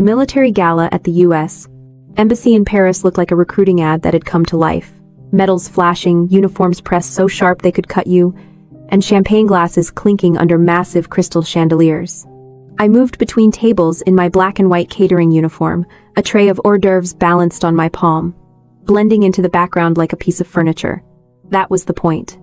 The military gala at the U.S. Embassy in Paris looked like a recruiting ad that had come to life. Medals flashing, uniforms pressed so sharp they could cut you, and champagne glasses clinking under massive crystal chandeliers. I moved between tables in my black and white catering uniform, a tray of hors d'oeuvres balanced on my palm, blending into the background like a piece of furniture. That was the point.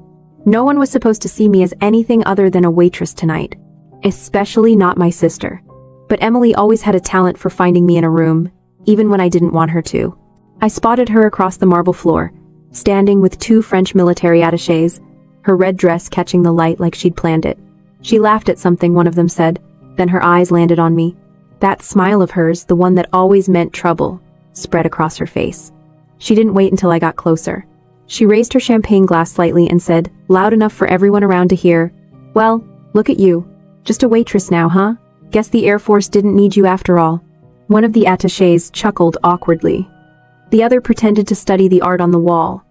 No one was supposed to see me as anything other than a waitress tonight, especially not my sister. But Emily always had a talent for finding me in a room, even when I didn't want her to. I spotted her across the marble floor, standing with two French military attachés, her red dress catching the light like she'd planned it. She laughed at something one of them said, then her eyes landed on me. That smile of hers, the one that always meant trouble, spread across her face. She didn't wait until I got closer. She raised her champagne glass slightly and said, loud enough for everyone around to hear, "Well, look at you. Just a waitress now, huh? Guess the Air Force didn't need you after all." One of the attachés chuckled awkwardly. The other pretended to study the art on the wall.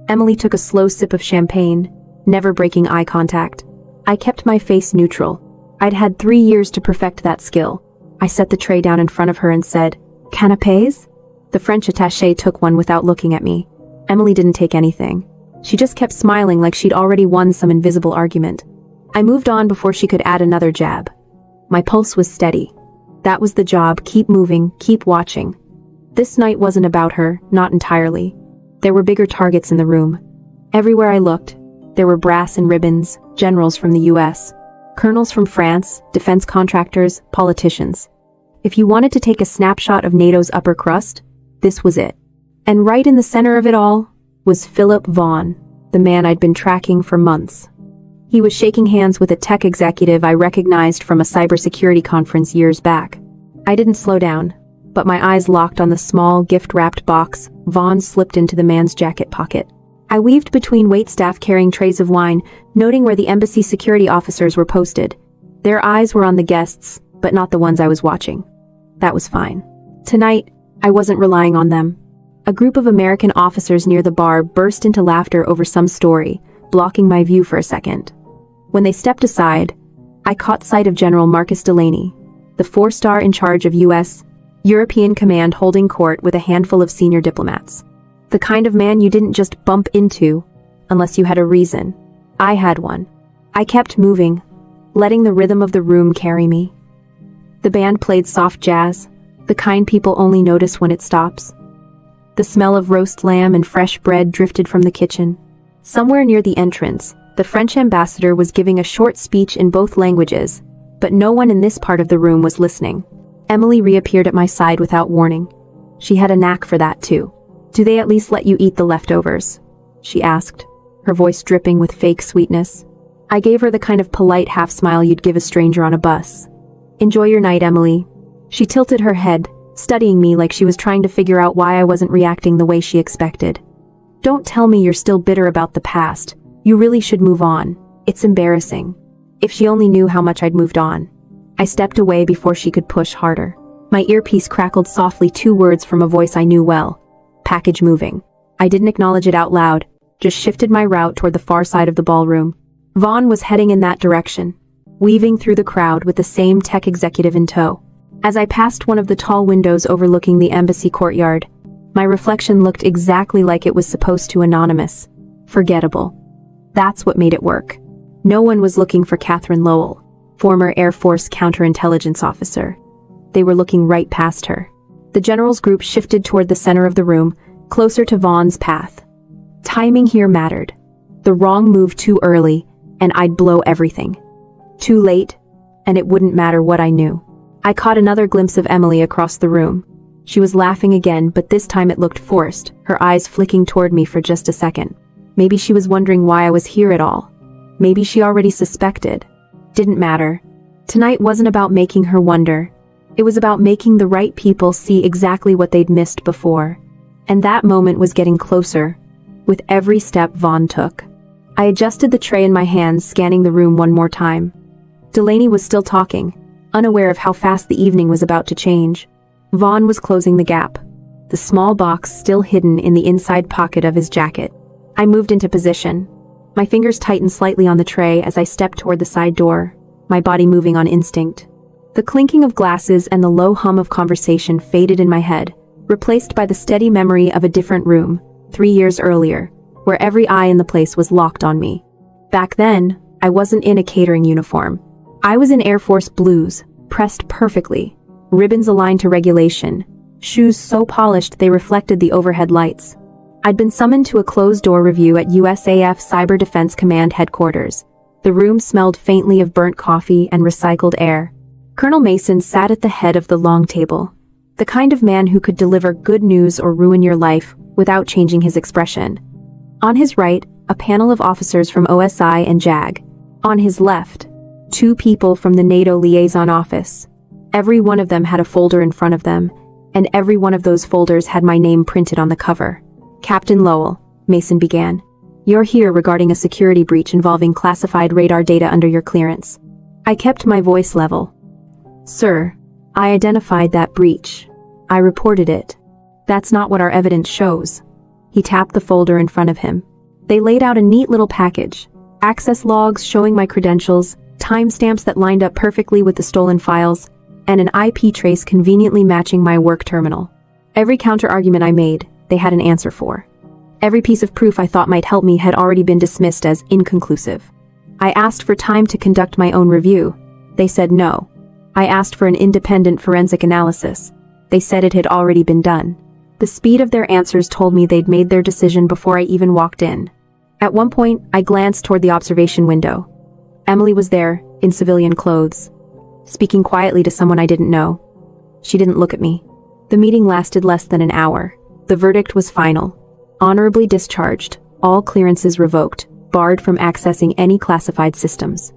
Emily took a slow sip of champagne, never breaking eye contact. I kept my face neutral. I'd had 3 years to perfect that skill. I set the tray down in front of her and said, "Canapés?" The French attaché took one without looking at me. Emily didn't take anything. She just kept smiling like she'd already won some invisible argument. I moved on before she could add another jab. My pulse was steady. That was the job, keep moving, keep watching. This night wasn't about her, not entirely. There were bigger targets in the room. Everywhere I looked, there were brass and ribbons, generals from the US, colonels from France, defense contractors, politicians. If you wanted to take a snapshot of NATO's upper crust, this was it. And right in the center of it all was Philip Vaughn, the man I'd been tracking for months. He was shaking hands with a tech executive I recognized from a cybersecurity conference years back. I didn't slow down, but my eyes locked on the small, gift-wrapped box Vaughn slipped into the man's jacket pocket. I weaved between waitstaff carrying trays of wine, noting where the embassy security officers were posted. Their eyes were on the guests, but not the ones I was watching. That was fine. Tonight, I wasn't relying on them. A group of American officers near the bar burst into laughter over some story, blocking my view for a second. When they stepped aside, I caught sight of General Marcus Delaney, the 4-star in charge of U.S. European Command holding court with a handful of senior diplomats. The kind of man you didn't just bump into, unless you had a reason. I had one. I kept moving, letting the rhythm of the room carry me. The band played soft jazz, the kind people only notice when it stops. The smell of roast lamb and fresh bread drifted from the kitchen. Somewhere near the entrance, the French ambassador was giving a short speech in both languages, but no one in this part of the room was listening. Emily reappeared at my side without warning. She had a knack for that too. "Do they at least let you eat the leftovers?" she asked, her voice dripping with fake sweetness. I gave her the kind of polite half-smile you'd give a stranger on a bus. "Enjoy your night, Emily." She tilted her head, studying me like she was trying to figure out why I wasn't reacting the way she expected. "Don't tell me you're still bitter about the past. You really should move on. It's embarrassing." If she only knew how much I'd moved on. I stepped away before she could push harder. My earpiece crackled softly 2 words from a voice I knew well. "Package moving." I didn't acknowledge it out loud, just shifted my route toward the far side of the ballroom. Vaughn was heading in that direction, weaving through the crowd with the same tech executive in tow. As I passed one of the tall windows overlooking the embassy courtyard, my reflection looked exactly like it was supposed to: anonymous. Forgettable. That's what made it work. No one was looking for Catherine Lowell, former Air Force counterintelligence officer. They were looking right past her. The general's group shifted toward the center of the room, closer to Vaughn's path. Timing here mattered. The wrong move too early, and I'd blow everything. Too late, and it wouldn't matter what I knew. I caught another glimpse of Emily across the room. She was laughing again, but this time it looked forced, her eyes flicking toward me for just a second. Maybe she was wondering why I was here at all. Maybe she already suspected. Didn't matter. Tonight wasn't about making her wonder. It was about making the right people see exactly what they'd missed before. And that moment was getting closer, with every step Vaughn took. I adjusted the tray in my hands, scanning the room one more time. Delaney was still talking, unaware of how fast the evening was about to change. Vaughn was closing the gap, the small box still hidden in the inside pocket of his jacket. I moved into position. My fingers tightened slightly on the tray as I stepped toward the side door, my body moving on instinct. The clinking of glasses and the low hum of conversation faded in my head, replaced by the steady memory of a different room, 3 years earlier, where every eye in the place was locked on me. Back then, I wasn't in a catering uniform. I was in Air Force blues, pressed perfectly, ribbons aligned to regulation, shoes so polished they reflected the overhead lights. I'd been summoned to a closed-door review at USAF Cyber Defense Command headquarters. The room smelled faintly of burnt coffee and recycled air. Colonel Mason sat at the head of the long table, the kind of man who could deliver good news or ruin your life without changing his expression. On his right, a panel of officers from OSI and JAG. On his left, 2 people from the NATO liaison office. Every one of them had a folder in front of them, and every one of those folders had my name printed on the cover. Captain Lowell, Mason began. You're here regarding a security breach involving classified radar data under your clearance. I kept my voice level. Sir, I identified that breach. I reported it. That's not what our evidence shows. He tapped the folder in front of him. They laid out a neat little package. Access logs showing my credentials, timestamps that lined up perfectly with the stolen files, and an IP trace conveniently matching my work terminal. Every counter-argument I made, they had an answer for. Every piece of proof I thought might help me had already been dismissed as inconclusive. I asked for time to conduct my own review. They said no. I asked for an independent forensic analysis. They said it had already been done. The speed of their answers told me they'd made their decision before I even walked in. At one point, I glanced toward the observation window. Emily was there, in civilian clothes, speaking quietly to someone I didn't know. She didn't look at me. The meeting lasted less than an hour. The verdict was final. Honorably discharged, all clearances revoked, barred from accessing any classified systems.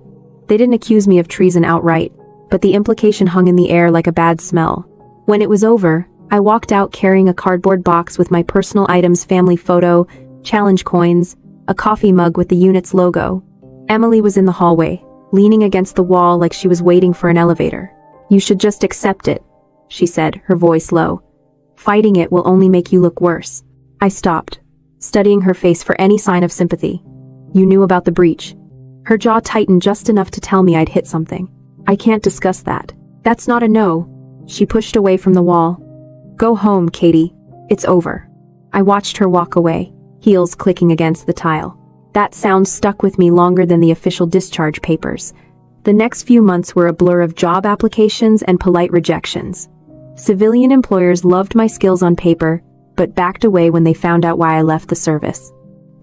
They didn't accuse me of treason outright, but the implication hung in the air like a bad smell. When it was over, I walked out carrying a cardboard box with my personal items, family photo, challenge coins, a coffee mug with the unit's logo. Emily was in the hallway, leaning against the wall like she was waiting for an elevator. You should just accept it, she said, her voice low. Fighting it will only make you look worse. I stopped, studying her face for any sign of sympathy. You knew about the breach. Her jaw tightened just enough to tell me I'd hit something. I can't discuss that. That's not a no. She pushed away from the wall. Go home, Katie. It's over. I watched her walk away, heels clicking against the tile. That sound stuck with me longer than the official discharge papers. The next few months were a blur of job applications and polite rejections. Civilian employers loved my skills on paper, but backed away when they found out why I left the service.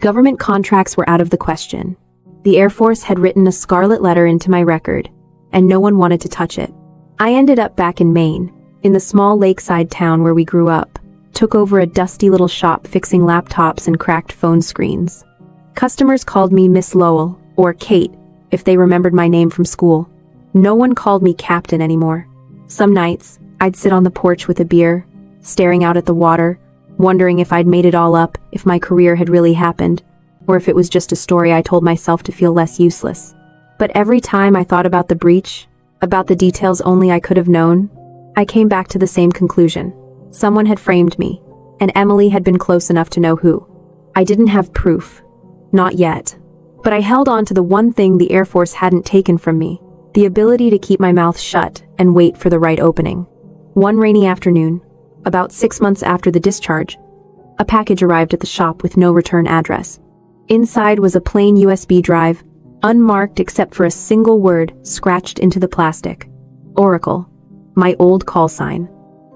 Government contracts were out of the question. The Air Force had written a scarlet letter into my record, and no one wanted to touch it. I ended up back in Maine, in the small lakeside town where we grew up, took over a dusty little shop fixing laptops and cracked phone screens. Customers called me Miss Lowell, or Kate, if they remembered my name from school. No one called me Captain anymore. Some nights, I'd sit on the porch with a beer, staring out at the water, wondering if I'd made it all up, if my career had really happened, or if it was just a story I told myself to feel less useless. But every time I thought about the breach, about the details only I could have known, I came back to the same conclusion. Someone had framed me, and Emily had been close enough to know who. I didn't have proof. Not yet. But I held on to the one thing the Air Force hadn't taken from me, the ability to keep my mouth shut and wait for the right opening. One rainy afternoon, about 6 months after the discharge, a package arrived at the shop with no return address. Inside was a plain USB drive, unmarked except for a single word scratched into the plastic. Oracle. My old call sign.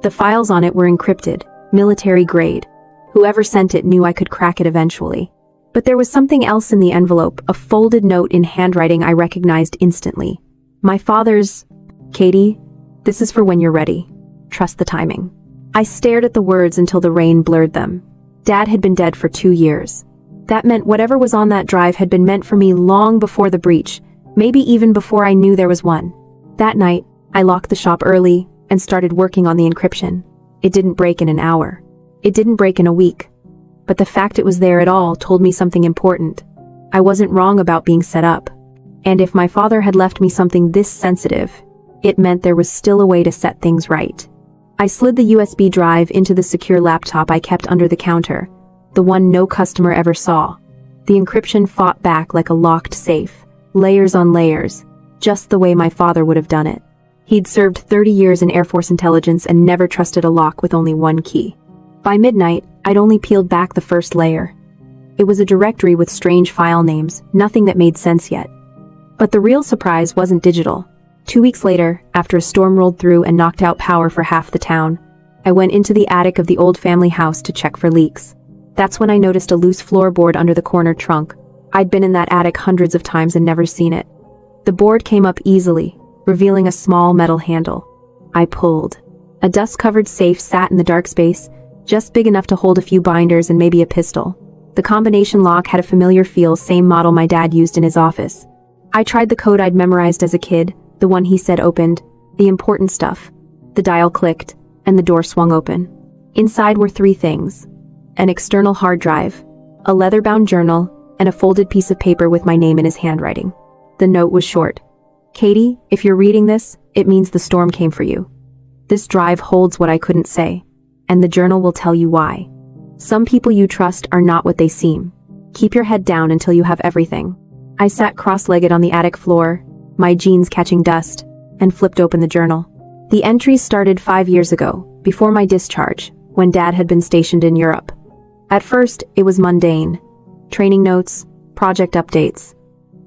The files on it were encrypted, military grade. Whoever sent it knew I could crack it eventually. But there was something else in the envelope, a folded note in handwriting I recognized instantly. My father's, Katie, this is for when you're ready. Trust the timing. I stared at the words until the rain blurred them. Dad had been dead for 2 years. That meant whatever was on that drive had been meant for me long before the breach, maybe even before I knew there was one. That night, I locked the shop early and started working on the encryption. It didn't break in an hour. It didn't break in a week. But the fact it was there at all told me something important. I wasn't wrong about being set up. And if my father had left me something this sensitive, it meant there was still a way to set things right. I slid the USB drive into the secure laptop I kept under the counter, the one no customer ever saw. The encryption fought back like a locked safe, layers on layers, just the way my father would have done it. He'd served 30 years in Air Force intelligence and never trusted a lock with only one key. By midnight, I'd only peeled back the first layer. It was a directory with strange file names, nothing that made sense yet. But the real surprise wasn't digital. 2 weeks later, after a storm rolled through and knocked out power for half the town, I went into the attic of the old family house to check for leaks. That's when I noticed a loose floorboard under the corner trunk. I'd been in that attic hundreds of times and never seen it. The board came up easily, revealing a small metal handle. I pulled. A dust-covered safe sat in the dark space, just big enough to hold a few binders and maybe a pistol. The combination lock had a familiar feel, same model my dad used in his office. I tried the code I'd memorized as a kid, the one he said opened the important stuff. The dial clicked, and the door swung open. Inside were 3 things: an external hard drive, a leather-bound journal, and a folded piece of paper with my name in his handwriting. The note was short. "Katie, if you're reading this, it means the storm came for you. This drive holds what I couldn't say, and the journal will tell you why. Some people you trust are not what they seem. Keep your head down until you have everything." I sat cross-legged on the attic floor, my jeans catching dust, and flipped open the journal. The entries started 5 years ago, before my discharge, when Dad had been stationed in Europe. At first, it was mundane. Training notes, project updates.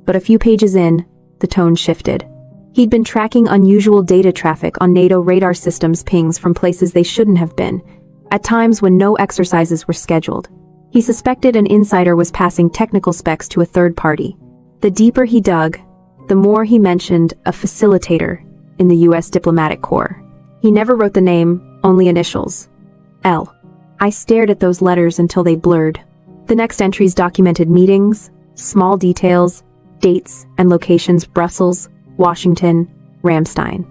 But a few pages in, the tone shifted. He'd been tracking unusual data traffic on NATO radar systems pings from places they shouldn't have been, at times when no exercises were scheduled. He suspected an insider was passing technical specs to a third party. The deeper he dug, the more he mentioned a facilitator in the US diplomatic corps. He never wrote the name, only initials. L. I stared at those letters until they blurred. The next entries documented meetings, small details, dates and locations: Brussels, Washington, Ramstein.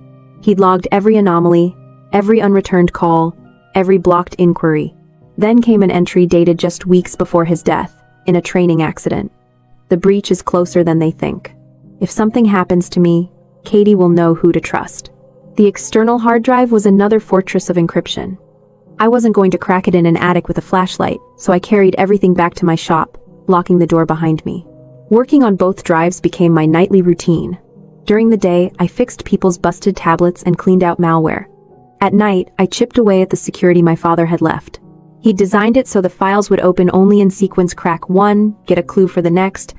He'd logged every anomaly, every unreturned call, every blocked inquiry. Then came an entry dated just weeks before his death, in a training accident. "The breach is closer than they think. If something happens to me, Katie will know who to trust." The external hard drive was another fortress of encryption. I wasn't going to crack it in an attic with a flashlight, so I carried everything back to my shop, locking the door behind me. Working on both drives became my nightly routine. During the day, I fixed people's busted tablets and cleaned out malware. At night, I chipped away at the security my father had left. He'd designed it so the files would open only in sequence: crack one, get a clue for the next.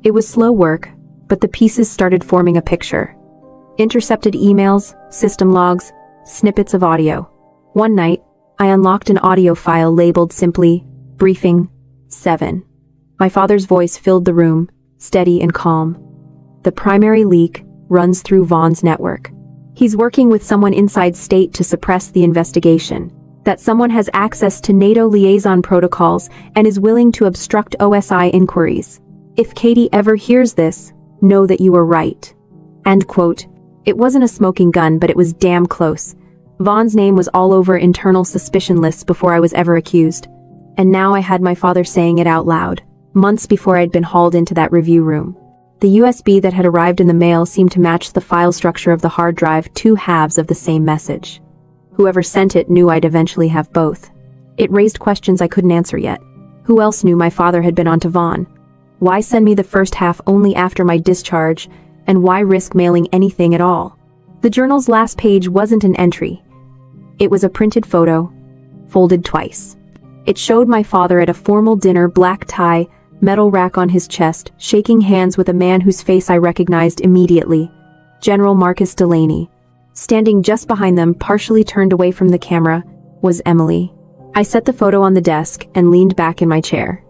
It was slow work, but the pieces started forming a picture. Intercepted emails, system logs, snippets of audio. One night, I unlocked an audio file labeled simply, "Briefing 7. My father's voice filled the room, steady and calm. "The primary leak runs through Vaughn's network. He's working with someone inside state to suppress the investigation. That someone has access to NATO liaison protocols and is willing to obstruct OSI inquiries. If Katie ever hears this, know that you were right." End quote. It wasn't a smoking gun, but it was damn close. Vaughn's name was all over internal suspicion lists before I was ever accused. And now I had my father saying it out loud, months before I'd been hauled into that review room. The USB that had arrived in the mail seemed to match the file structure of the hard drive, 2 halves of the same message. Whoever sent it knew I'd eventually have both. It raised questions I couldn't answer yet. Who else knew my father had been onto Vaughn? Why send me the first half only after my discharge, and why risk mailing anything at all? The journal's last page wasn't an entry. It was a printed photo, folded twice. It showed my father at a formal dinner, black tie, metal rack on his chest, shaking hands with a man whose face I recognized immediately, General Marcus Delaney. Standing just behind them, partially turned away from the camera, was Emily. I set the photo on the desk and leaned back in my chair.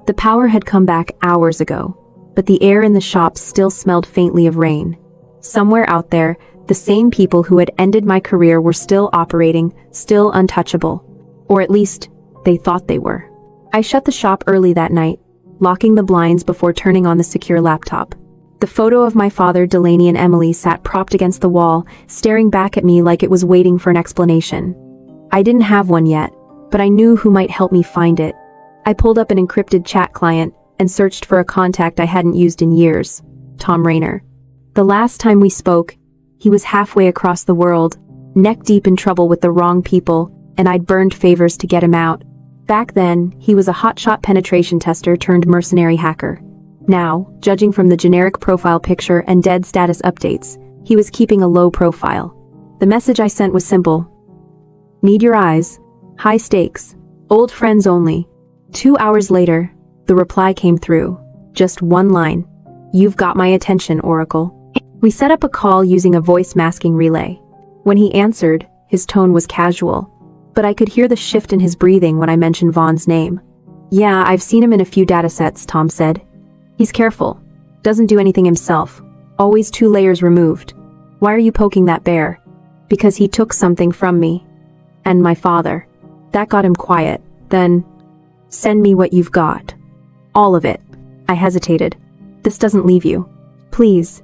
The power had come back hours ago, but the air in the shop still smelled faintly of rain. Somewhere out there, the same people who had ended my career were still operating, still untouchable. Or at least, they thought they were. I shut the shop early that night, locking the blinds before turning on the secure laptop. The photo of my father, Delaney, and Emily sat propped against the wall, staring back at me like it was waiting for an explanation. I didn't have one yet, but I knew who might help me find it. I pulled up an encrypted chat client and searched for a contact I hadn't used in years, Tom Rayner. The last time we spoke, he was halfway across the world, neck deep in trouble with the wrong people, and I'd burned favors to get him out. Back then, he was a hotshot penetration tester turned mercenary hacker. Now, judging from the generic profile picture and dead status updates, He was keeping a low profile. The message I sent was simple. Need your eyes. High stakes. Old friends only. 2 hours later, the reply came through. Just one line. You've got my attention, Oracle. We set up a call using a voice masking relay. When he answered, his tone was casual, but I could hear the shift in his breathing when I mentioned Vaughn's name. Yeah, I've seen him in a few datasets, Tom said. He's careful. Doesn't do anything himself. Always 2 layers removed. Why are you poking that bear? Because he took something from me. And my father. That got him quiet. Then, send me what you've got. All of it. I hesitated. This doesn't leave you. Please.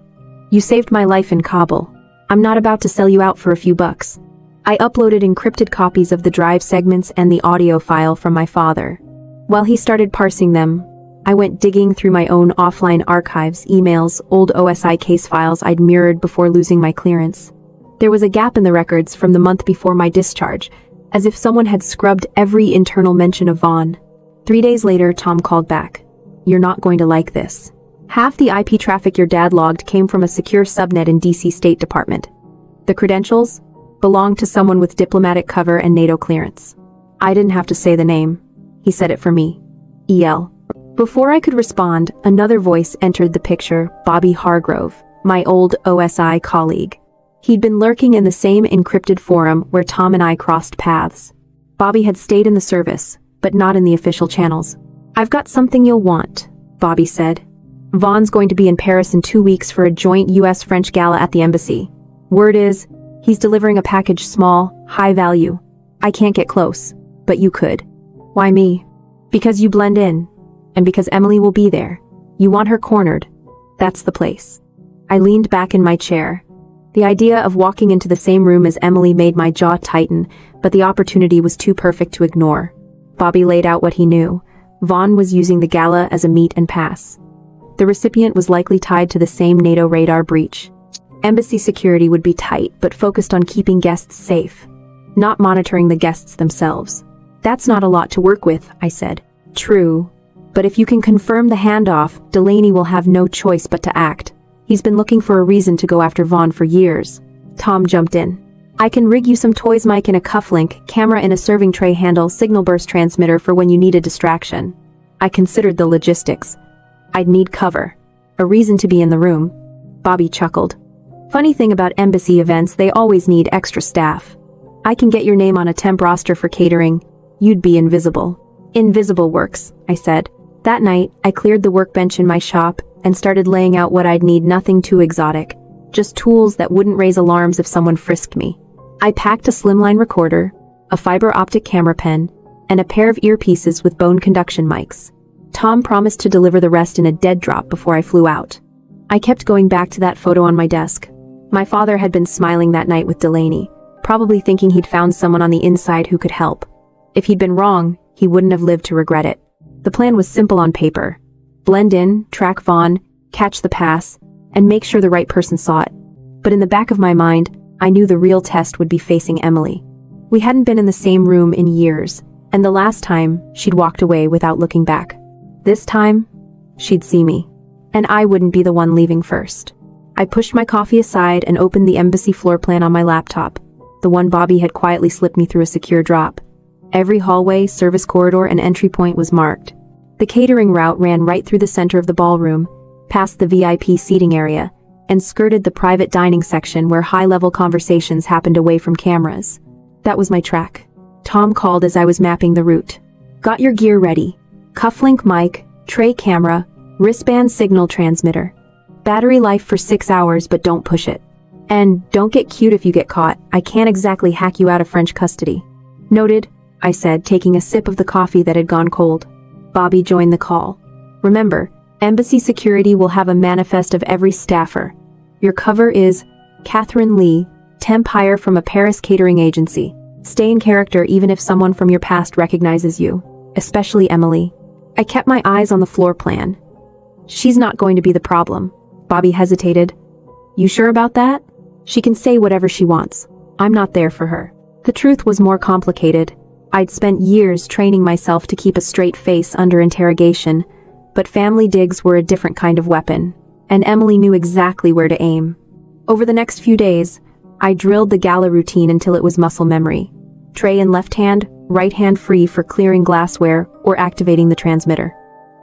You saved my life in Kabul. I'm not about to sell you out for a few bucks. I uploaded encrypted copies of the drive segments and the audio file from my father. While he started parsing them, I went digging through my own offline archives, emails, old OSI case files I'd mirrored before losing my clearance. There was a gap in the records from the month before my discharge, as if someone had scrubbed every internal mention of Vaughn. 3 days later, Tom called back. You're not going to like this. Half the IP traffic your dad logged came from a secure subnet in DC State Department. The credentials belonged to someone with diplomatic cover and NATO clearance. I didn't have to say the name. He said it for me. EL. Before I could respond, another voice entered the picture, Bobby Hargrove, my old OSI colleague. He'd been lurking in the same encrypted forum where Tom and I crossed paths. Bobby had stayed in the service, but not in the official channels. I've got something you'll want, Bobby said. Vaughn's going to be in Paris in 2 weeks for a joint US-French gala at the embassy. Word is, he's delivering a package small, high value. I can't get close, but you could. Why me? Because you blend in. And because Emily will be there. You want her cornered. That's the place. I leaned back in my chair. The idea of walking into the same room as Emily made my jaw tighten, but the opportunity was too perfect to ignore. Bobby laid out what he knew. Vaughn was using the gala as a meet and pass. The recipient was likely tied to the same NATO radar breach. Embassy security would be tight, but focused on keeping guests safe, not monitoring the guests themselves. That's not a lot to work with, I said. True. But if you can confirm the handoff, Delaney will have no choice but to act. He's been looking for a reason to go after Vaughn for years. Tom jumped in. I can rig you some toys mic in a cufflink, camera in a serving tray handle, signal burst transmitter for when you need a distraction. I considered the logistics. I'd need cover. A reason to be in the room. Bobby chuckled. Funny thing about embassy events, they always need extra staff. I can get your name on a temp roster for catering. You'd be invisible. Invisible works, I said. That night, I cleared the workbench in my shop and started laying out what I'd need, nothing too exotic. Just tools that wouldn't raise alarms if someone frisked me. I packed a slimline recorder, a fiber optic camera pen, and a pair of earpieces with bone conduction mics. Tom promised to deliver the rest in a dead drop before I flew out. I kept going back to that photo on my desk. My father had been smiling that night with Delaney, probably thinking he'd found someone on the inside who could help. If he'd been wrong, he wouldn't have lived to regret it. The plan was simple on paper. Blend in, track Vaughn, catch the pass, and make sure the right person saw it. But in the back of my mind, I knew the real test would be facing Emily. We hadn't been in the same room in years, and the last time, she'd walked away without looking back. This time, she'd see me. And I wouldn't be the one leaving first. I pushed my coffee aside and opened the embassy floor plan on my laptop, the one Bobby had quietly slipped me through a secure drop. Every hallway, service corridor, and entry point was marked. The catering route ran right through the center of the ballroom, past the VIP seating area, and skirted the private dining section where high-level conversations happened away from cameras. That was my track. Tom called as I was mapping the route. Got your gear ready. Cufflink mic, tray camera, wristband signal transmitter. Battery life for 6 hours, but don't push it. And don't get cute if you get caught. I can't exactly hack you out of French custody. Noted, I said, taking a sip of the coffee that had gone cold. Bobby joined the call. Remember, embassy security will have a manifest of every staffer. Your cover is Catherine Lee, temp hire from a Paris catering agency. Stay in character even if someone from your past recognizes you, especially Emily. I kept my eyes on the floor plan. She's not going to be the problem. Bobby hesitated. You sure about that? She can say whatever she wants. I'm not there for her. The truth was more complicated. I'd spent years training myself to keep a straight face under interrogation, but family digs were a different kind of weapon, and Emily knew exactly where to aim. Over the next few days, I drilled the gala routine until it was muscle memory. Tray in left hand, right hand free for clearing glassware or activating the transmitter.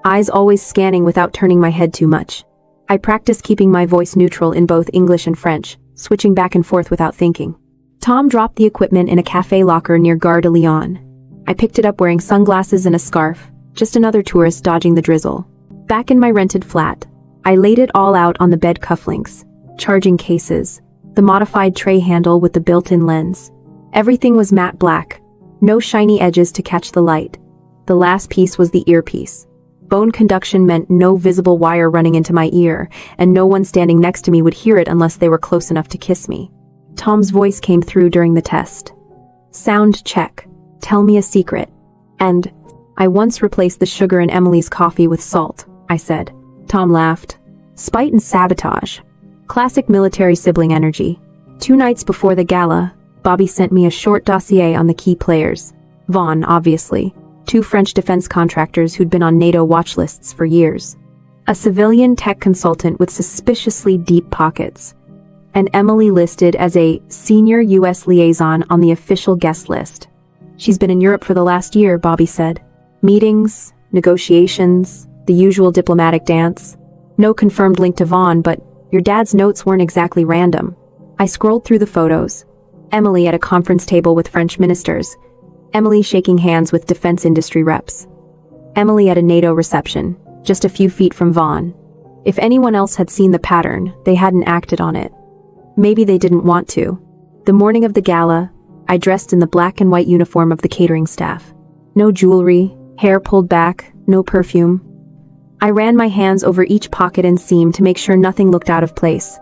Eyes always scanning without turning my head too much. I practiced keeping my voice neutral in both English and French, switching back and forth without thinking. Tom dropped the equipment in a cafe locker near Gare de Lyon. I picked it up wearing sunglasses and a scarf, just another tourist dodging the drizzle. Back in my rented flat, I laid it all out on the bed cufflinks, charging cases, the modified tray handle with the built-in lens. Everything was matte black, no shiny edges to catch the light. The last piece was the earpiece. Bone conduction meant no visible wire running into my ear, and no one standing next to me would hear it unless they were close enough to kiss me. Tom's voice came through during the test. Sound check. Tell me a secret. And, I once replaced the sugar in Emily's coffee with salt, I said. Tom laughed. Spite and sabotage. Classic military sibling energy. 2 nights before the gala, Bobby sent me a short dossier on the key players. Vaughn, obviously. 2 French defense contractors who'd been on NATO watch lists for years. A civilian tech consultant with suspiciously deep pockets. And Emily listed as a senior U.S. liaison on the official guest list. She's been in Europe for the last year, Bobby said. Meetings, negotiations, the usual diplomatic dance. No confirmed link to Vaughn, but your dad's notes weren't exactly random. I scrolled through the photos. Emily at a conference table with French ministers. Emily shaking hands with defense industry reps. Emily at a NATO reception, just a few feet from Vaughn. If anyone else had seen the pattern, they hadn't acted on it. Maybe they didn't want to. The morning of the gala, I dressed in the black and white uniform of the catering staff. No jewelry, hair pulled back, no perfume. I ran my hands over each pocket and seam to make sure nothing looked out of place.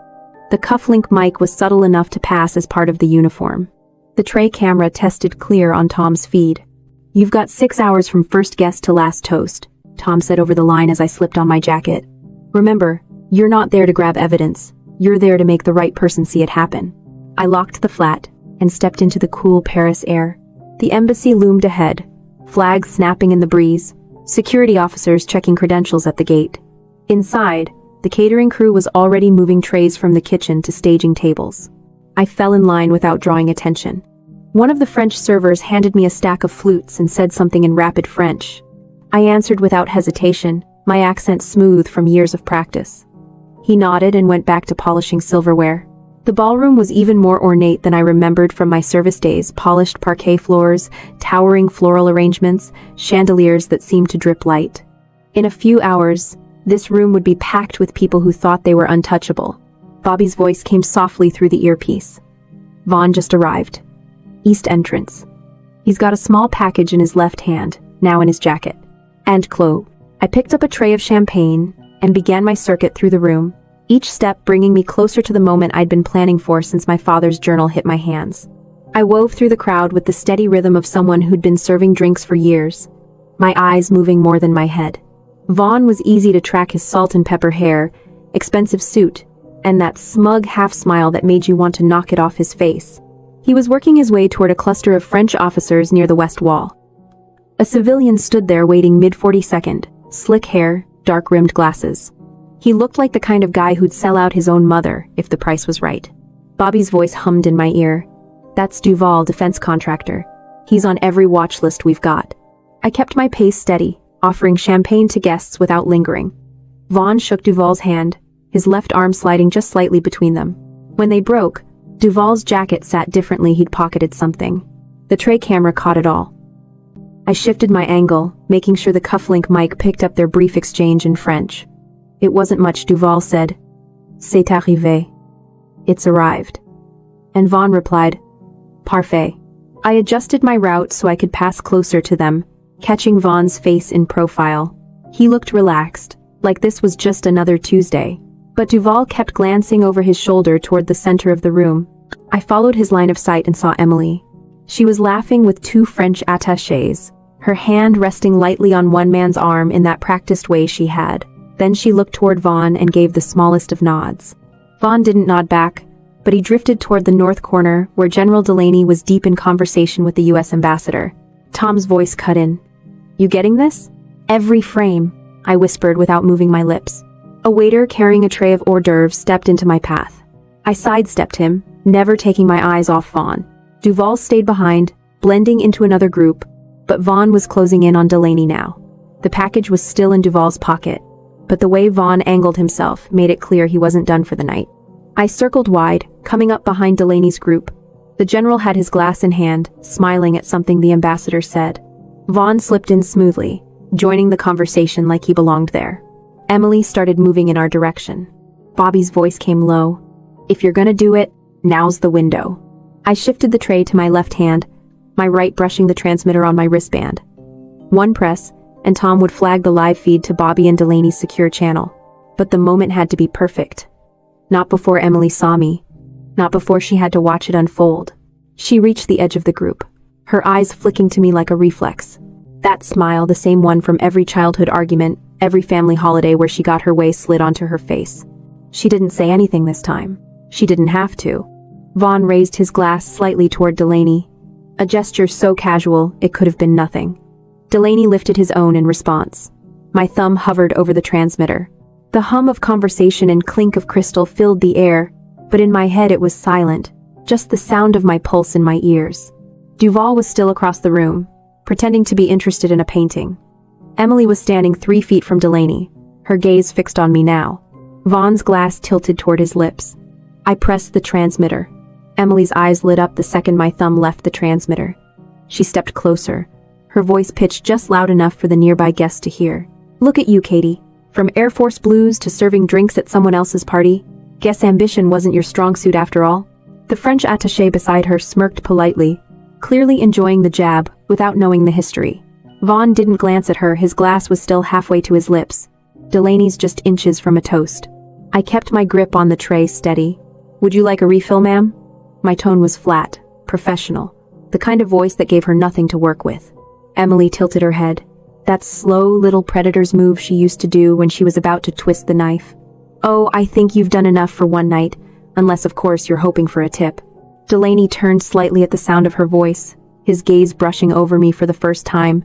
The cufflink mic was subtle enough to pass as part of the uniform. The tray camera tested clear on Tom's feed. You've got 6 hours from first guest to last toast, Tom said over the line as I slipped on my jacket. Remember, you're not there to grab evidence. You're there to make the right person see it happen. I locked the flat and stepped into the cool Paris air. The embassy loomed ahead, flags snapping in the breeze, security officers checking credentials at the gate. Inside, the catering crew was already moving trays from the kitchen to staging tables. I fell in line without drawing attention. One of the French servers handed me a stack of flutes and said something in rapid French. I answered without hesitation, my accent smooth from years of practice. He nodded and went back to polishing silverware. The ballroom was even more ornate than I remembered from my service days: polished parquet floors, towering floral arrangements, chandeliers that seemed to drip light. In a few hours, this room would be packed with people who thought they were untouchable. Bobby's voice came softly through the earpiece. Vaughn just arrived. East entrance. He's got a small package in his left hand, now in his jacket. And Chloe. I picked up a tray of champagne and began my circuit through the room, each step bringing me closer to the moment I'd been planning for since my father's journal hit my hands. I wove through the crowd with the steady rhythm of someone who'd been serving drinks for years, my eyes moving more than my head. Vaughn was easy to track: his salt and pepper hair, expensive suit, and that smug half-smile that made you want to knock it off his face. He was working his way toward a cluster of French officers near the west wall. A civilian stood there waiting mid-42nd, slick hair, dark-rimmed glasses. He looked like the kind of guy who'd sell out his own mother if the price was right. Bobby's voice hummed in my ear. That's Duval, defense contractor. He's on every watch list we've got. I kept my pace steady, offering champagne to guests without lingering. Vaughn shook Duval's hand, his left arm sliding just slightly between them. When they broke, Duval's jacket sat differently. He'd pocketed something. The tray camera caught it all. I shifted my angle, making sure the cufflink mic picked up their brief exchange in French. It wasn't much. Duval said, "C'est arrivé." It's arrived. And Vaughn replied, "Parfait." I adjusted my route so I could pass closer to them, catching Vaughn's face in profile. He looked relaxed, like this was just another Tuesday. But Duval kept glancing over his shoulder toward the center of the room. I followed his line of sight and saw Emily. She was laughing with 2 French attachés, her hand resting lightly on one man's arm in that practiced way she had. Then she looked toward Vaughn and gave the smallest of nods. Vaughn didn't nod back, but he drifted toward the north corner where General Delaney was deep in conversation with the U.S. ambassador. Tom's voice cut in. "You getting this?" "Every frame," I whispered without moving my lips. A waiter carrying a tray of hors d'oeuvres stepped into my path. I sidestepped him, never taking my eyes off Vaughn. Duval stayed behind, blending into another group, but Vaughn was closing in on Delaney now. The package was still in Duval's pocket, but the way Vaughn angled himself made it clear he wasn't done for the night. I circled wide, coming up behind Delaney's group. The general had his glass in hand, smiling at something the ambassador said. Vaughn slipped in smoothly, joining the conversation like he belonged there. Emily started moving in our direction. Bobby's voice came low. "If you're gonna do it, now's the window." I shifted the tray to my left hand, my right brushing the transmitter on my wristband. One press, and Tom would flag the live feed to Bobby and Delaney's secure channel. But the moment had to be perfect. Not before Emily saw me. Not before she had to watch it unfold. She reached the edge of the group, her eyes flicking to me like a reflex. That smile, the same one from every childhood argument, every family holiday where she got her way, slid onto her face. She didn't say anything this time. She didn't have to. Vaughn raised his glass slightly toward Delaney. A gesture so casual, it could have been nothing. Delaney lifted his own in response. My thumb hovered over the transmitter. The hum of conversation and clink of crystal filled the air, but in my head it was silent, just the sound of my pulse in my ears. Duval was still across the room, pretending to be interested in a painting. Emily was standing 3 feet from Delaney, her gaze fixed on me now. Vaughn's glass tilted toward his lips. I pressed the transmitter. Emily's eyes lit up the second my thumb left the transmitter. She stepped closer, her voice pitched just loud enough for the nearby guests to hear. "Look at you, Katie. From Air Force Blues to serving drinks at someone else's party. Guess ambition wasn't your strong suit after all." The French attaché beside her smirked politely, clearly enjoying the jab without knowing the history. Vaughn didn't glance at her, his glass was still halfway to his lips. Delaney's just inches from a toast. I kept my grip on the tray steady. "Would you like a refill, ma'am?" My tone was flat, professional, the kind of voice that gave her nothing to work with. Emily tilted her head. That slow little predator's move she used to do when she was about to twist the knife. "Oh, I think you've done enough for one night, unless of course you're hoping for a tip." Delaney turned slightly at the sound of her voice, his gaze brushing over me for the first time.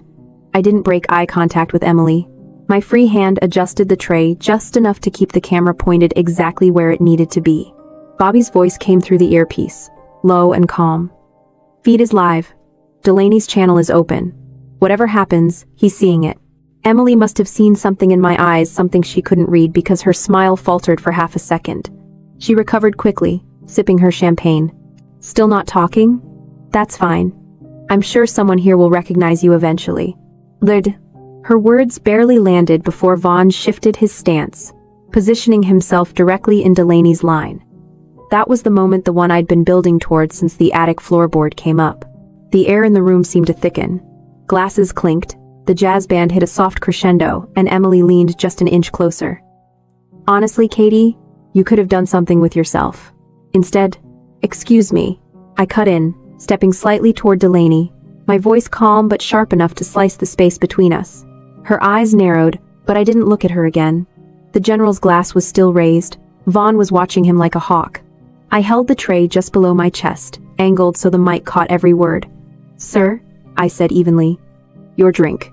I didn't break eye contact with Emily. My free hand adjusted the tray just enough to keep the camera pointed exactly where it needed to be. Bobby's voice came through the earpiece, low and calm. "Feed is live. Delaney's channel is open. Whatever happens, he's seeing it." Emily must have seen something in my eyes, something she couldn't read, because her smile faltered for half a second. She recovered quickly, sipping her champagne. "Still not talking? That's fine. I'm sure someone here will recognize you eventually." Lid. Her words barely landed before Vaughn shifted his stance, positioning himself directly in Delaney's line. That was the moment, the one I'd been building towards since the attic floorboard came up. The air in the room seemed to thicken. Glasses clinked, the jazz band hit a soft crescendo, and Emily leaned just an inch closer. "Honestly, Katie, you could have done something with yourself. Instead, excuse me." I cut in, stepping slightly toward Delaney, my voice calm but sharp enough to slice the space between us. Her eyes narrowed, but I didn't look at her again. The general's glass was still raised. Vaughn was watching him like a hawk. I held the tray just below my chest, angled so the mic caught every word. "Sir," I said evenly, "your drink."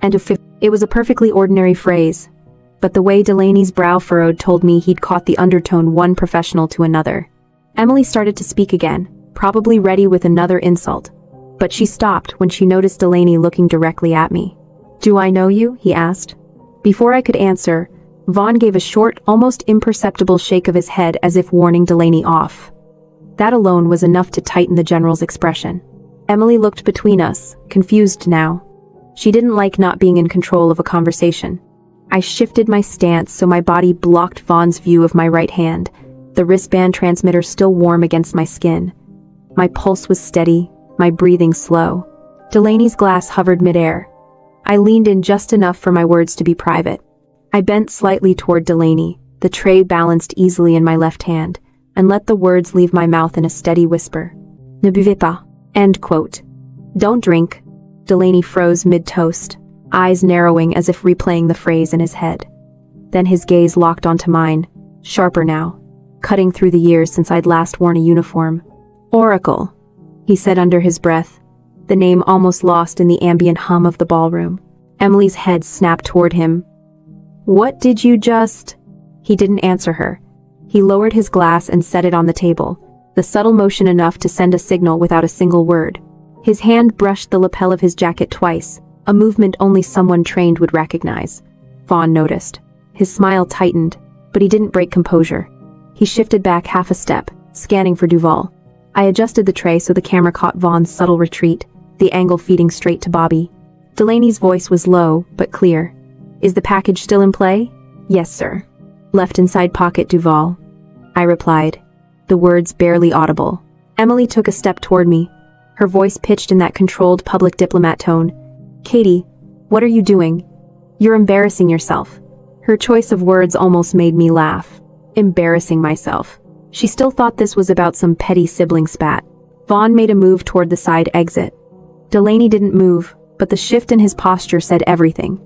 And it was a perfectly ordinary phrase, but the way Delaney's brow furrowed told me he'd caught the undertone, one professional to another. Emily started to speak again, probably ready with another insult, but she stopped when she noticed Delaney looking directly at me. "Do I know you?" he asked. Before I could answer, Vaughn gave a short, almost imperceptible shake of his head as if warning Delaney off. That alone was enough to tighten the general's expression. Emily looked between us, confused now. She didn't like not being in control of a conversation. I shifted my stance so my body blocked Vaughn's view of my right hand, the wristband transmitter still warm against my skin. My pulse was steady, my breathing slow. Delaney's glass hovered midair. I leaned in just enough for my words to be private. I bent slightly toward Delaney, the tray balanced easily in my left hand, and let the words leave my mouth in a steady whisper. "Ne buvez pas." End quote. "Don't drink." Delaney froze mid-toast, eyes narrowing as if replaying the phrase in his head. Then his gaze locked onto mine, sharper now, cutting through the years since I'd last worn a uniform. "Oracle," he said under his breath, the name almost lost in the ambient hum of the ballroom. Emily's head snapped toward him. "What did you just—" He didn't answer her. He lowered his glass and set it on the table, the subtle motion enough to send a signal without a single word. His hand brushed the lapel of his jacket twice, a movement only someone trained would recognize. Vaughn noticed. His smile tightened, but he didn't break composure. He shifted back half a step, scanning for Duval. I adjusted the tray so the camera caught Vaughn's subtle retreat, the angle feeding straight to Bobby. Delaney's voice was low, but clear. Is the package still in play? Yes, sir. Left inside pocket, Duval. I replied, the words barely audible. Emily took a step toward me, her voice pitched in that controlled public diplomat tone. Katie, what are you doing? You're embarrassing yourself. Her choice of words almost made me laugh. Embarrassing myself. She still thought this was about some petty sibling spat. Vaughn made a move toward the side exit. Delaney didn't move, but the shift in his posture said everything.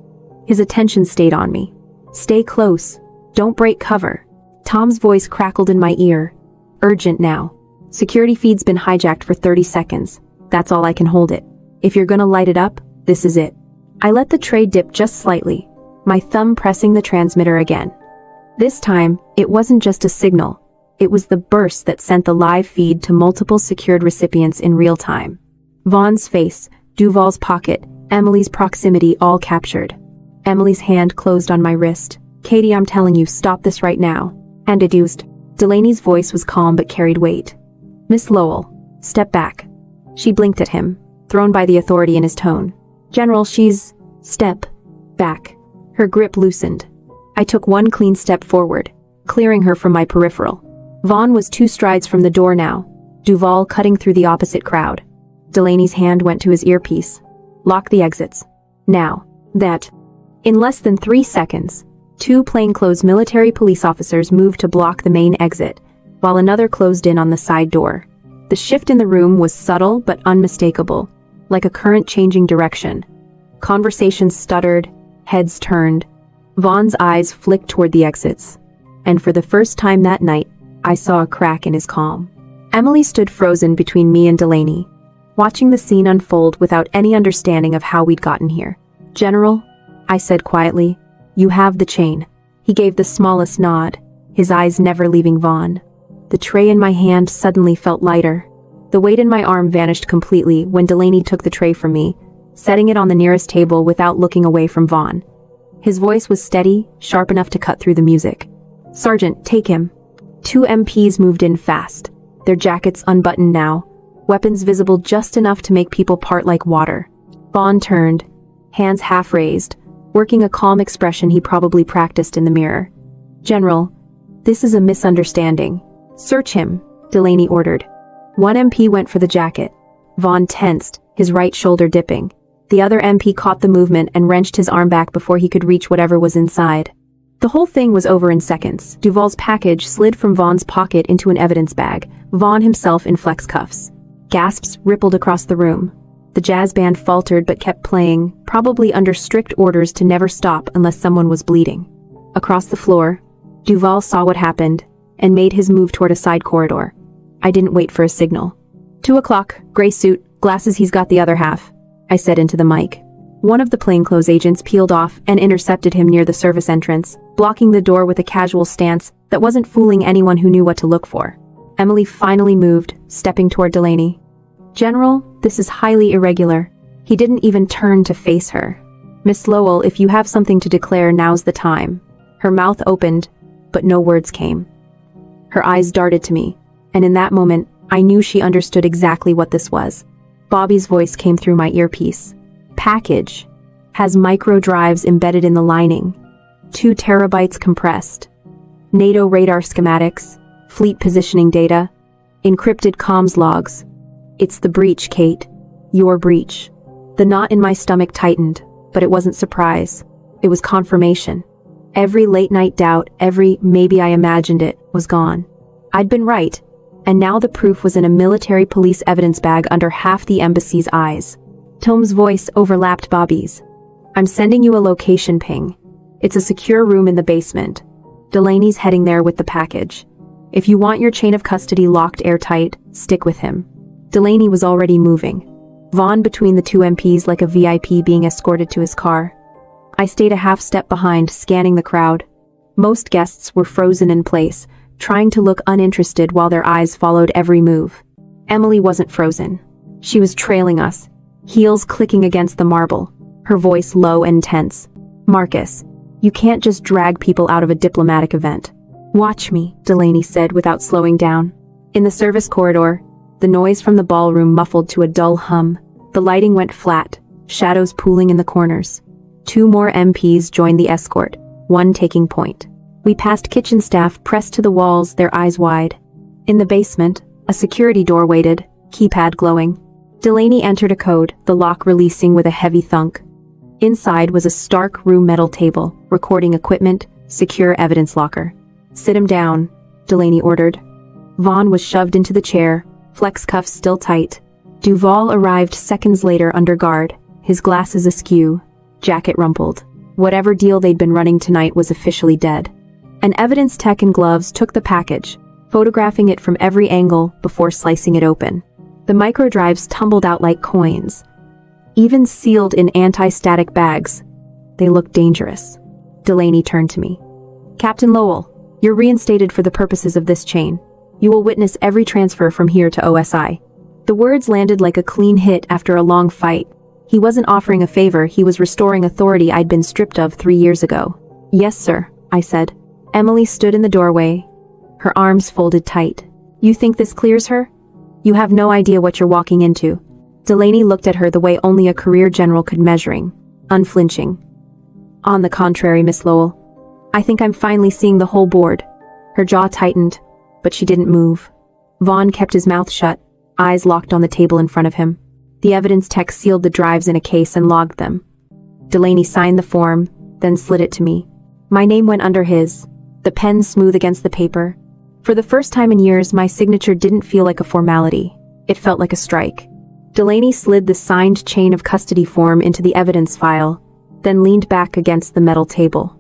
His attention stayed on me. Stay close. Don't break cover. Tom's voice crackled in my ear. Urgent now. Security feed's been hijacked for 30 seconds. That's all I can hold it. If you're gonna light it up, this is it. I let the tray dip just slightly, my thumb pressing the transmitter again. This time, it wasn't just a signal. It was the burst that sent the live feed to multiple secured recipients in real time. Vaughn's face, Duval's pocket, Emily's proximity all captured. Emily's hand closed on my wrist. Katie, I'm telling you, stop this right now. And deduced. Delaney's voice was calm but carried weight. Miss Lowell, step back. She blinked at him, thrown by the authority in his tone. General, she's... Step back. Her grip loosened. I took one clean step forward, clearing her from my peripheral. Vaughn was 2 strides from the door now, Duval cutting through the opposite crowd. Delaney's hand went to his earpiece. Lock the exits. Now. That. In less than 3 seconds, 2 plainclothes military police officers moved to block the main exit, while another closed in on the side door. The shift in the room was subtle but unmistakable, like a current changing direction. Conversations stuttered, heads turned. Vaughn's eyes flicked toward the exits. And for the first time that night, I saw a crack in his calm. Emily stood frozen between me and Delaney, watching the scene unfold without any understanding of how we'd gotten here. General, I said quietly, you have the chain. He gave the smallest nod, his eyes never leaving Vaughn. The tray in my hand suddenly felt lighter. The weight in my arm vanished completely when Delaney took the tray from me, setting it on the nearest table without looking away from Vaughn. His voice was steady, sharp enough to cut through the music. Sergeant, take him. 2 MPs moved in fast, their jackets unbuttoned now, weapons visible just enough to make people part like water. Vaughn turned, hands half raised, working a calm expression he probably practiced in the mirror. General, this is a misunderstanding. Search him, Delaney ordered. 1 MP went for the jacket. Vaughn tensed, his right shoulder dipping. The other MP caught the movement and wrenched his arm back before he could reach whatever was inside. The whole thing was over in seconds. Duval's package slid from Vaughn's pocket into an evidence bag, Vaughn himself in flex cuffs. Gasps rippled across the room. The jazz band faltered but kept playing, probably under strict orders to never stop unless someone was bleeding. Across the floor, Duval saw what happened and made his move toward a side corridor. I didn't wait for a signal. 2 o'clock, gray suit, glasses, he's got the other half, I said into the mic. One of the plainclothes agents peeled off and intercepted him near the service entrance, blocking the door with a casual stance that wasn't fooling anyone who knew what to look for. Emily finally moved, stepping toward Delaney. General, this is highly irregular. He didn't even turn to face her. Miss Lowell, if you have something to declare, now's the time. Her mouth opened, but no words came. Her eyes darted to me, and in that moment, I knew she understood exactly what this was. Bobby's voice came through my earpiece. Package. Has micro drives embedded in the lining. 2 terabytes compressed. NATO radar schematics. Fleet positioning data. Encrypted comms logs. It's the breach, Kate. Your breach. The knot in my stomach tightened, but it wasn't surprise. It was confirmation. Every late-night doubt, every maybe I imagined it, was gone. I'd been right, and now the proof was in a military police evidence bag under half the embassy's eyes. Tom's voice overlapped Bobby's. I'm sending you a location ping. It's a secure room in the basement. Delaney's heading there with the package. If you want your chain of custody locked airtight, stick with him. Delaney was already moving. Vaughn between the 2 MPs like a VIP being escorted to his car. I stayed a half step behind, scanning the crowd. Most guests were frozen in place, trying to look uninterested while their eyes followed every move. Emily wasn't frozen. She was trailing us, heels clicking against the marble, her voice low and tense. "Marcus, you can't just drag people out of a diplomatic event." "Watch me," Delaney said without slowing down. In the service corridor, the noise from the ballroom muffled to a dull hum. The lighting went flat, shadows pooling in the corners. 2 more MPs joined the escort, one taking point. We passed kitchen staff pressed to the walls, their eyes wide. In the basement, a security door waited, keypad glowing. Delaney entered a code, the lock releasing with a heavy thunk. Inside was a stark room metal table, recording equipment, secure evidence locker. "Sit him down," Delaney ordered. Vaughn was shoved into the chair, flex cuffs still tight. Duval arrived seconds later under guard, his glasses askew, jacket rumpled. Whatever deal they'd been running tonight was officially dead. An evidence tech in gloves took the package, photographing it from every angle before slicing it open. The microdrives tumbled out like coins, even sealed in anti-static bags. They looked dangerous. Delaney turned to me. "Captain Lowell, you're reinstated for the purposes of this chain. You will witness every transfer from here to OSI." The words landed like a clean hit after a long fight. He wasn't offering a favor, he was restoring authority I'd been stripped of 3 years ago. "Yes, sir," I said. Emily stood in the doorway, her arms folded tight. "You think this clears her? You have no idea what you're walking into." Delaney looked at her the way only a career general could, measuring, unflinching. "On the contrary, Miss Lowell, I think I'm finally seeing the whole board." Her jaw tightened, but she didn't move. Vaughn kept his mouth shut, eyes locked on the table in front of him. The evidence tech sealed the drives in a case and logged them. Delaney signed the form, then slid it to me. My name went under his, the pen smooth against the paper. For the first time in years, my signature didn't feel like a formality. It felt like a strike. Delaney slid the signed chain of custody form into the evidence file, then leaned back against the metal table.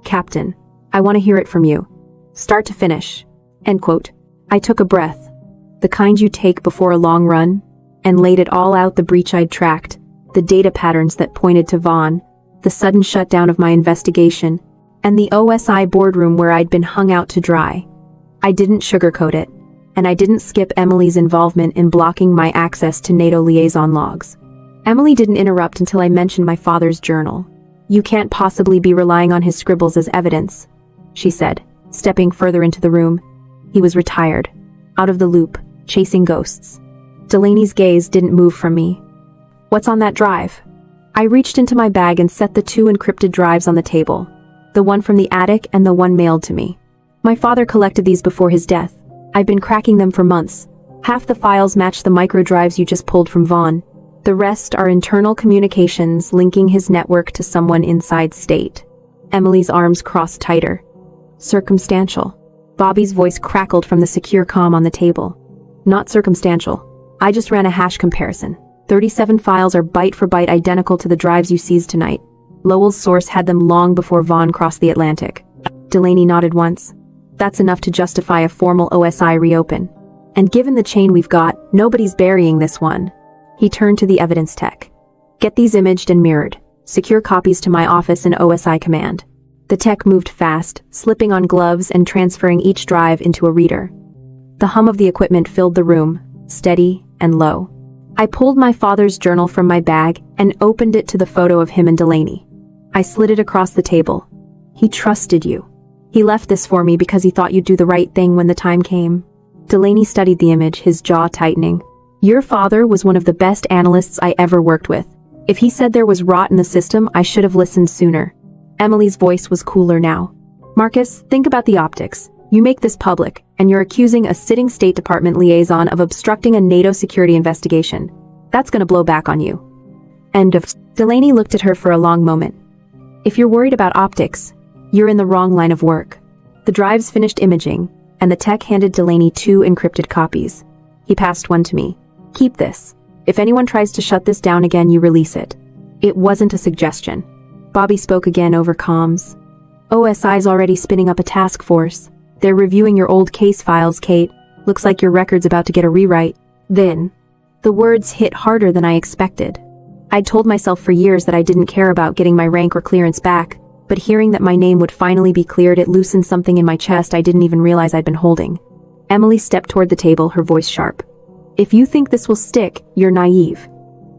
"Captain, I want to hear it from you. Start to finish." End quote. I took a breath, the kind you take before a long run, and laid it all out: the breach I'd tracked, the data patterns that pointed to Vaughn, the sudden shutdown of my investigation, and the OSI boardroom where I'd been hung out to dry. I didn't sugarcoat it, and I didn't skip Emily's involvement in blocking my access to NATO liaison logs. Emily didn't interrupt until I mentioned my father's journal. "You can't possibly be relying on his scribbles as evidence," she said, stepping further into the room. "He was retired, out of the loop, chasing ghosts." Delaney's gaze didn't move from me. "What's on that drive?" I reached into my bag and set the 2 encrypted drives on the table, the one from the attic and the one mailed to me. My father collected these before his death. I've been cracking them for months. Half the files match the microdrives you just pulled from Vaughn. The rest are internal communications linking his network to someone inside state. Emily's arms crossed tighter. "Circumstantial." Bobby's voice crackled from the secure comm on the table. "Not circumstantial. I just ran a hash comparison. 37 files are byte for byte identical to the drives you seized tonight. Lowell's source had them long before Vaughn crossed the Atlantic." Delaney nodded once. "That's enough to justify a formal OSI reopen. And given the chain we've got, nobody's burying this one." He turned to the evidence tech. "Get these imaged and mirrored. Secure copies to my office in OSI command." The tech moved fast, slipping on gloves and transferring each drive into a reader. The hum of the equipment filled the room, steady and low. I pulled my father's journal from my bag and opened it to the photo of him and Delaney. I slid it across the table. "He trusted you. He left this for me because he thought you'd do the right thing when the time came." Delaney studied the image, his jaw tightening. "Your father was one of the best analysts I ever worked with. If he said there was rot in the system, I should have listened sooner." Emily's voice was cooler now. "Marcus, think about the optics. You make this public, and you're accusing a sitting State Department liaison of obstructing a NATO security investigation. That's gonna blow back on you." End of. Delaney looked at her for a long moment. "If you're worried about optics, you're in the wrong line of work." The drives finished imaging, and the tech handed Delaney 2 encrypted copies. He passed one to me. "Keep this. If anyone tries to shut this down again, you release it." It wasn't a suggestion. Bobby spoke again over comms. "OSI's already spinning up a task force. They're reviewing your old case files, Kate. Looks like your record's about to get a rewrite." Then, the words hit harder than I expected. I'd told myself for years that I didn't care about getting my rank or clearance back, but hearing that my name would finally be cleared, it loosened something in my chest I didn't even realize I'd been holding. Emily stepped toward the table, her voice sharp. If you think this will stick, you're naive.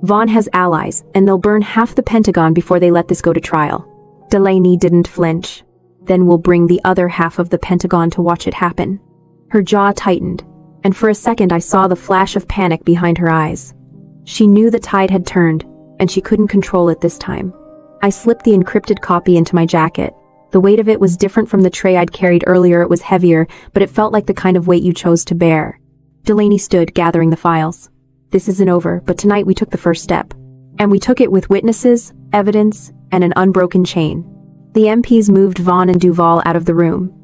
Vaughn has allies, and they'll burn half the Pentagon before they let this go to trial. Delaney didn't flinch. Then we'll bring the other half of the Pentagon to watch it happen. Her jaw tightened, and for a second I saw the flash of panic behind her eyes. She knew the tide had turned, and she couldn't control it this time. I slipped the encrypted copy into my jacket. The weight of it was different from the tray I'd carried earlier. It was heavier, but it felt like the kind of weight you chose to bear. Delaney stood, gathering the files. This isn't over, but tonight we took the first step. And we took it with witnesses, evidence, and an unbroken chain. The MPs moved Vaughn and Duval out of the room.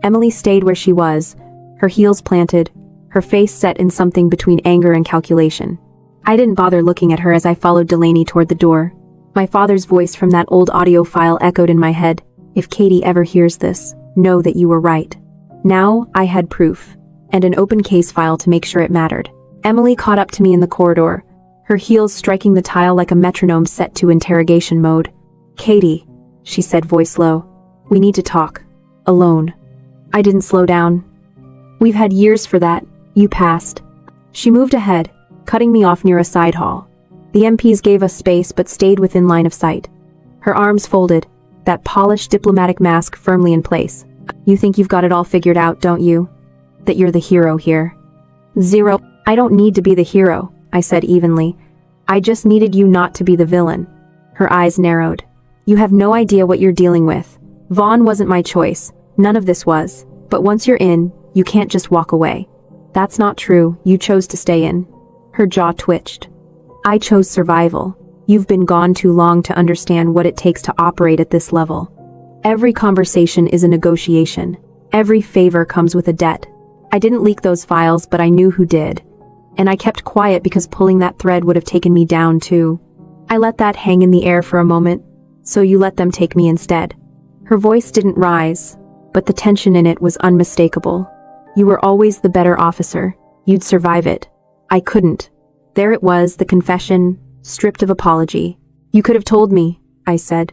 Emily stayed where she was, her heels planted, her face set in something between anger and calculation. I didn't bother looking at her as I followed Delaney toward the door. My father's voice from that old audio file echoed in my head. If Katie ever hears this, know that you were right. Now, I had proof, and an open case file to make sure it mattered. Emily caught up to me in the corridor, her heels striking the tile like a metronome set to interrogation mode. Katie, she said, voice low. We need to talk. Alone. I didn't slow down. We've had years for that. You passed. She moved ahead, cutting me off near a side hall. The MPs gave us space but stayed within line of sight. Her arms folded, that polished diplomatic mask firmly in place. You think you've got it all figured out, don't you? That you're the hero here. Zero. I don't need to be the hero, I said evenly. I just needed you not to be the villain. Her eyes narrowed. You have no idea what you're dealing with. Vaughn wasn't my choice. None of this was. But once you're in, you can't just walk away. That's not true. You chose to stay in. Her jaw twitched. I chose survival. You've been gone too long to understand what it takes to operate at this level. Every conversation is a negotiation. Every favor comes with a debt. I didn't leak those files, but I knew who did. And I kept quiet because pulling that thread would have taken me down too. I let that hang in the air for a moment, so you let them take me instead. Her voice didn't rise, but the tension in it was unmistakable. You were always the better officer. You'd survive it. I couldn't. There it was, the confession, stripped of apology. You could have told me, I said.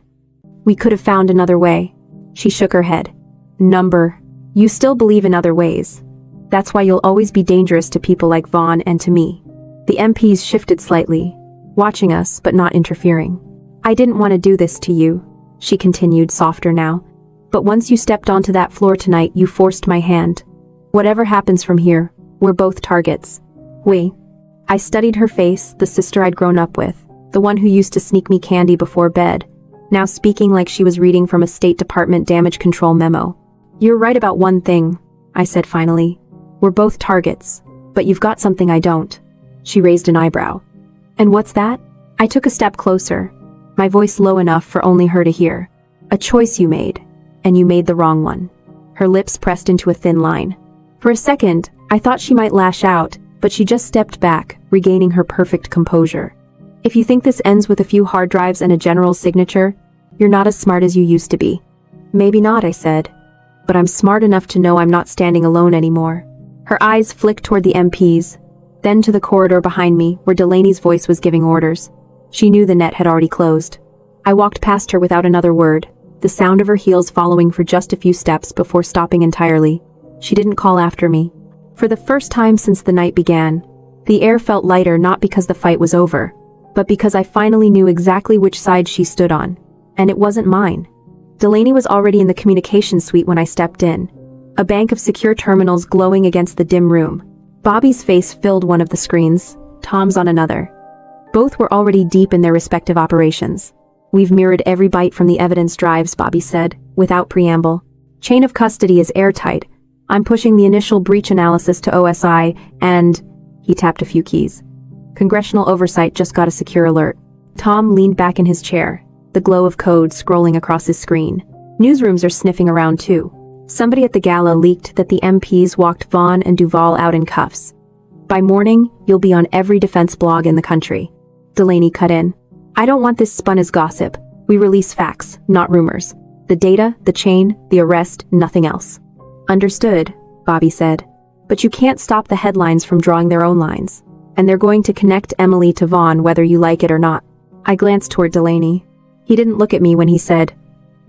We could have found another way. She shook her head. You still believe in other ways. That's why you'll always be dangerous to people like Vaughn and to me. The MPs shifted slightly, watching us but not interfering. I didn't want to do this to you, she continued, softer now. But once you stepped onto that floor tonight, you forced my hand. Whatever happens from here, we're both targets. I studied her face, the sister I'd grown up with, the one who used to sneak me candy before bed, now speaking like she was reading from a State Department damage control memo. You're right about one thing, I said finally. We're both targets, but you've got something I don't. She raised an eyebrow. And what's that? I took a step closer, my voice low enough for only her to hear. A choice you made, and you made the wrong one. Her lips pressed into a thin line. For a second, I thought she might lash out, but she just stepped back, regaining her perfect composure. If you think this ends with a few hard drives and a general's signature, you're not as smart as you used to be. Maybe not, I said. But I'm smart enough to know I'm not standing alone anymore. Her eyes flicked toward the MPs, then to the corridor behind me, where Delaney's voice was giving orders. She knew the net had already closed. I walked past her without another word, the sound of her heels following for just a few steps before stopping entirely. She didn't call after me. For the first time since the night began, the air felt lighter, not because the fight was over, but because I finally knew exactly which side she stood on. And it wasn't mine. Delaney was already in the communications suite when I stepped in, a bank of secure terminals glowing against the dim room. Bobby's face filled one of the screens, Tom's on another. Both were already deep in their respective operations. We've mirrored every byte from the evidence drives, Bobby said, without preamble. Chain of custody is airtight. I'm pushing the initial breach analysis to OSI, and... He tapped a few keys. Congressional oversight just got a secure alert. Tom leaned back in his chair, the glow of code scrolling across his screen. Newsrooms are sniffing around too. Somebody at the gala leaked that the MPs walked Vaughn and Duval out in cuffs. By morning, you'll be on every defense blog in the country. Delaney cut in. I don't want this spun as gossip. We release facts, not rumors. The data, the chain, the arrest, nothing else. Understood, Bobby said. But you can't stop the headlines from drawing their own lines. And they're going to connect Emily to Vaughn whether you like it or not. I glanced toward Delaney. He didn't look at me when he said,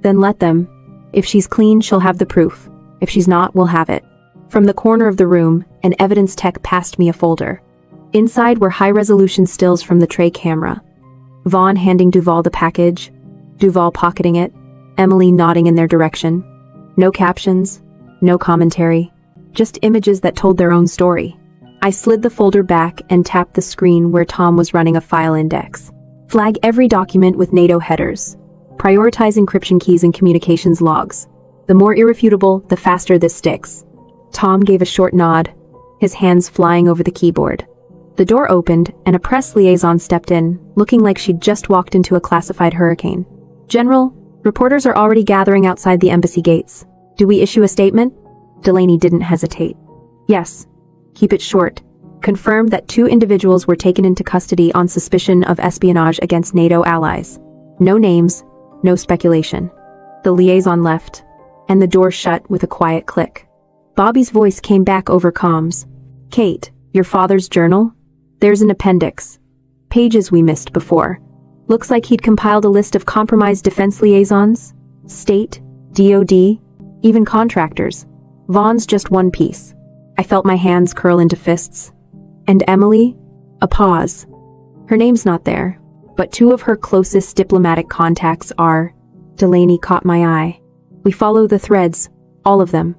Then let them. If she's clean, she'll have the proof. If she's not, we'll have it. From the corner of the room, an evidence tech passed me a folder. Inside were high-resolution stills from the tray camera. Vaughn handing Duval the package, Duval pocketing it, Emily nodding in their direction. No captions, no commentary, just images that told their own story. I slid the folder back and tapped the screen where Tom was running a file index. Flag every document with NATO headers. Prioritize encryption keys and communications logs. The more irrefutable, the faster this sticks. Tom gave a short nod, his hands flying over the keyboard. The door opened, and a press liaison stepped in, looking like she'd just walked into a classified hurricane. "General, reporters are already gathering outside the embassy gates. Do we issue a statement?" Delaney didn't hesitate. "Yes. Keep it short. Confirmed that 2 individuals were taken into custody on suspicion of espionage against NATO allies. No names, no speculation." The liaison left, and the door shut with a quiet click. Bobby's voice came back over comms. "Kate, your father's journal? There's an appendix. Pages we missed before. Looks like he'd compiled a list of compromised defense liaisons, state, DOD, even contractors. Vaughn's just one piece." I felt my hands curl into fists. "And Emily?" A pause. "Her name's not there, but 2 of her closest diplomatic contacts are." Delaney caught my eye. "We follow the threads, all of them."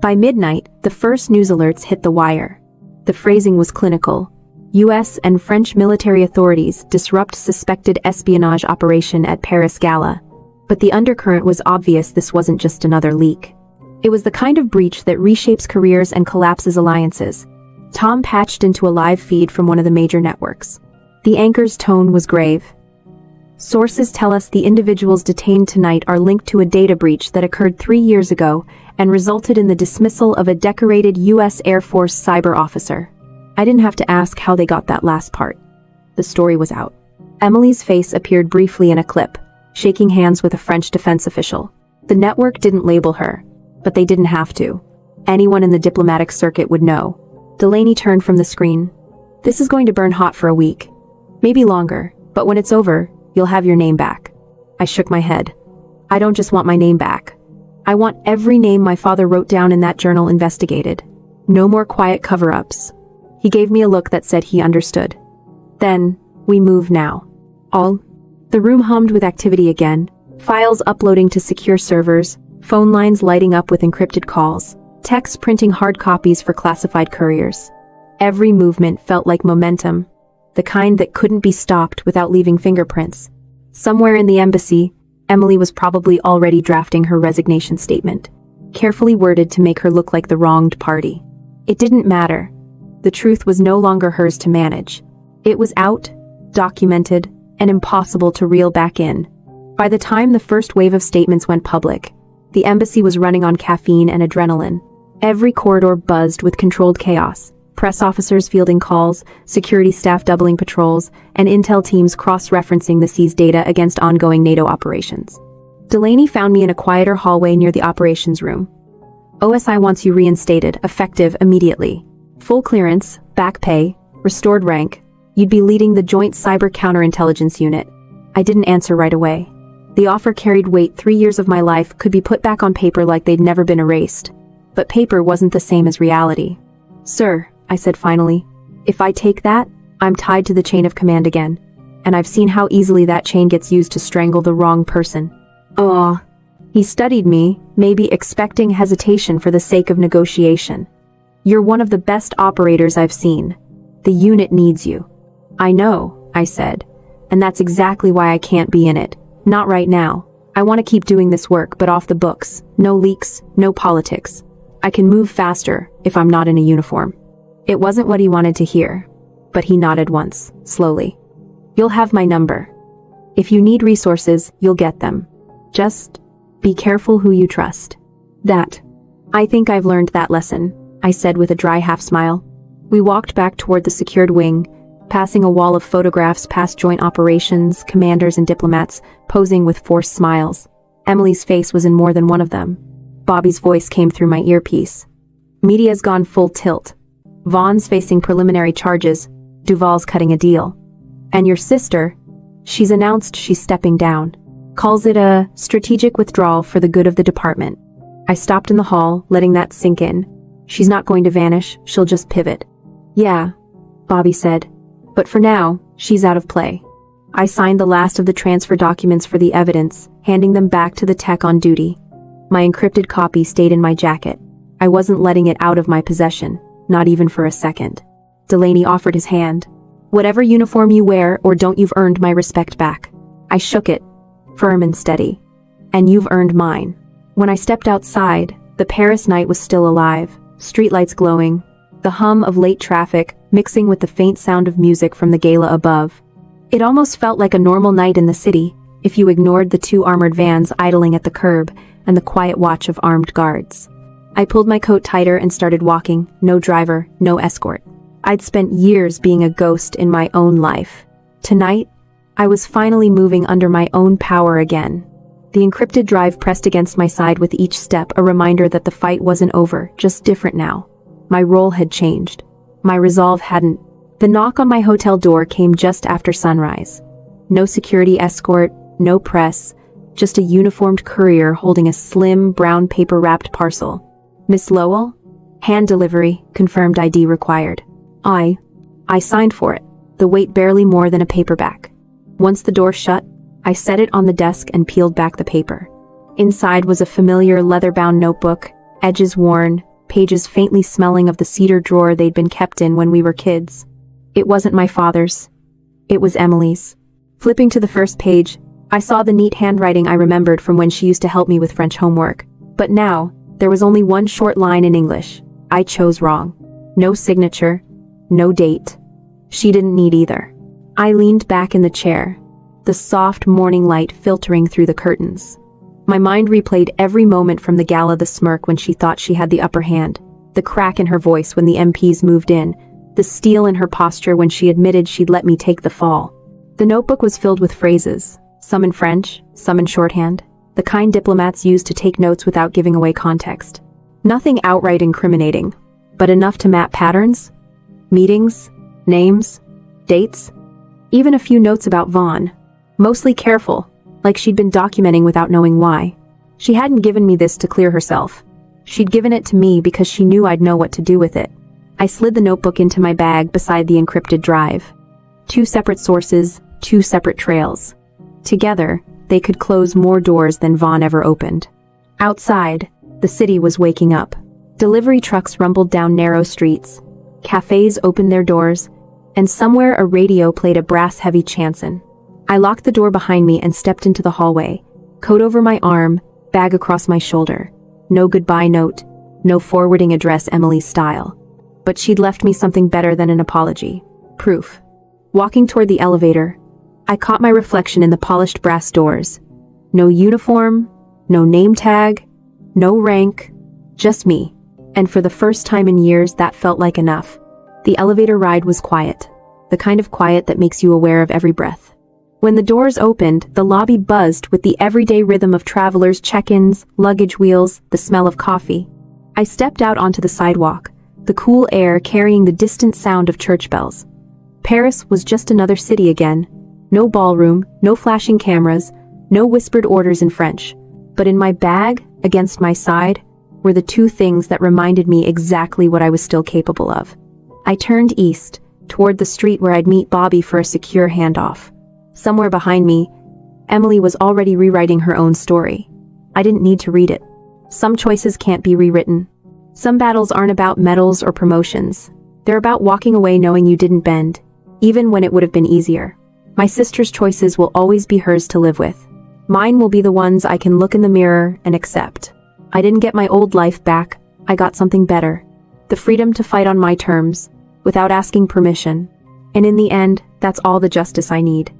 By midnight, the first news alerts hit the wire. The phrasing was clinical. U.S. and French military authorities disrupt suspected espionage operation at Paris Gala. But the undercurrent was obvious. This wasn't just another leak. It was the kind of breach that reshapes careers and collapses alliances. Tom patched into a live feed from one of the major networks. The anchor's tone was grave. "Sources tell us the individuals detained tonight are linked to a data breach that occurred 3 years ago and resulted in the dismissal of a decorated U.S. Air Force cyber officer." I didn't have to ask how they got that last part. The story was out. Emily's face appeared briefly in a clip, shaking hands with a French defense official. The network didn't label her, but they didn't have to. Anyone in the diplomatic circuit would know. Delaney turned from the screen. "This is going to burn hot for a week. Maybe longer, but when it's over, you'll have your name back." I shook my head. "I don't just want my name back. I want every name my father wrote down in that journal investigated. No more quiet cover-ups." He gave me a look that said he understood. "Then, we move now." "All?" The room hummed with activity again. Files uploading to secure servers, phone lines lighting up with encrypted calls, techs printing hard copies for classified couriers. Every movement felt like momentum, the kind that couldn't be stopped without leaving fingerprints. Somewhere in the embassy, Emily was probably already drafting her resignation statement, carefully worded to make her look like the wronged party. It didn't matter. The truth was no longer hers to manage. It was out, documented, and impossible to reel back in. By the time the first wave of statements went public, the embassy was running on caffeine and adrenaline. Every corridor buzzed with controlled chaos. Press officers fielding calls, security staff doubling patrols, and intel teams cross-referencing the seized data against ongoing NATO operations. Delaney found me in a quieter hallway near the operations room. "OSI wants you reinstated, effective immediately. Full clearance, back pay, restored rank. You'd be leading the Joint Cyber Counterintelligence Unit." I didn't answer right away. The offer carried weight. 3 years of my life could be put back on paper like they'd never been erased. But paper wasn't the same as reality. "Sir," I said finally, "if I take that, I'm tied to the chain of command again. And I've seen how easily that chain gets used to strangle the wrong person." "Aw." He studied me, maybe expecting hesitation for the sake of negotiation. "You're one of the best operators I've seen. The unit needs you." "I know," I said, "and that's exactly why I can't be in it. Not right now. I want to keep doing this work, but off the books. No leaks, no politics. I can move faster if I'm not in a uniform." It wasn't what he wanted to hear, but he nodded once, slowly. "You'll have my number. If you need resources, you'll get them. Just be careful who you trust." "That. I think I've learned that lesson," I said with a dry half-smile. We walked back toward the secured wing, passing a wall of photographs past joint operations, commanders and diplomats, posing with forced smiles. Emily's face was in more than one of them. Bobby's voice came through my earpiece. "Media's gone full tilt. Vaughn's facing preliminary charges. Duval's cutting a deal. And your sister, she's announced she's stepping down." calls it a strategic withdrawal for the good of the department. I stopped in the hall, letting that sink in. She's not going to vanish, she'll just pivot. Yeah, Bobby said. But for now, she's out of play. I signed the last of the transfer documents for the evidence, handing them back to the tech on duty. My encrypted copy stayed in my jacket. I wasn't letting it out of my possession, not even for a second. Delaney offered his hand. Whatever uniform you wear or don't, you've earned my respect back. I shook it, firm and steady. And you've earned mine. When I stepped outside, the Paris night was still alive, streetlights glowing, the hum of late traffic mixing with the faint sound of music from the gala above. It almost felt like a normal night in the city, if you ignored the 2 armored vans idling at the curb and the quiet watch of armed guards. I pulled my coat tighter and started walking, no driver, no escort. I'd spent years being a ghost in my own life. Tonight, I was finally moving under my own power again. The encrypted drive pressed against my side with each step, a reminder that the fight wasn't over, just different now. My role had changed. My resolve hadn't. The knock on my hotel door came just after sunrise. No security escort, no press, just a uniformed courier holding a slim, brown paper-wrapped parcel. Miss Lowell? Hand delivery, confirmed ID required. I signed for it, the weight barely more than a paperback. Once the door shut, I set it on the desk and peeled back the paper. Inside was a familiar leather-bound notebook, edges worn, pages faintly smelling of the cedar drawer they'd been kept in when we were kids. It wasn't my father's. It was Emily's. Flipping to the first page, I saw the neat handwriting I remembered from when she used to help me with French homework. But now, there was only one short line in English. I chose wrong. No signature, no date. She didn't need either. I leaned back in the chair, the soft morning light filtering through the curtains. My mind replayed every moment from the gala, the smirk when she thought she had the upper hand, the crack in her voice when the MPs moved in, the steel in her posture when she admitted she'd let me take the fall. The notebook was filled with phrases, some in French, some in shorthand, the kind diplomats used to take notes without giving away context. Nothing outright incriminating, but enough to map patterns, meetings, names, dates, even a few notes about Vaughn. Mostly careful, like she'd been documenting without knowing why. She hadn't given me this to clear herself. She'd given it to me because she knew I'd know what to do with it. I slid the notebook into my bag beside the encrypted drive. 2 separate sources, 2 separate trails. Together, they could close more doors than Vaughn ever opened. Outside, the city was waking up. Delivery trucks rumbled down narrow streets. Cafes opened their doors, and somewhere a radio played a brass-heavy chanson. I locked the door behind me and stepped into the hallway, coat over my arm, bag across my shoulder. No goodbye note, no forwarding address Emily's style. But she'd left me something better than an apology. Proof. Walking toward the elevator, I caught my reflection in the polished brass doors. No uniform, no name tag, no rank, just me. And for the first time in years, that felt like enough. The elevator ride was quiet, the kind of quiet that makes you aware of every breath. When the doors opened, the lobby buzzed with the everyday rhythm of travelers' check-ins, luggage wheels, the smell of coffee. I stepped out onto the sidewalk, the cool air carrying the distant sound of church bells. Paris was just another city again. No ballroom, no flashing cameras, no whispered orders in French. But in my bag, against my side, were the 2 things that reminded me exactly what I was still capable of. I turned east, toward the street where I'd meet Bobby for a secure handoff. Somewhere behind me, Emily was already rewriting her own story. I didn't need to read it. Some choices can't be rewritten. Some battles aren't about medals or promotions. They're about walking away knowing you didn't bend, even when it would have been easier. My sister's choices will always be hers to live with. Mine will be the ones I can look in the mirror and accept. I didn't get my old life back, I got something better. The freedom to fight on my terms, without asking permission. And in the end, that's all the justice I need.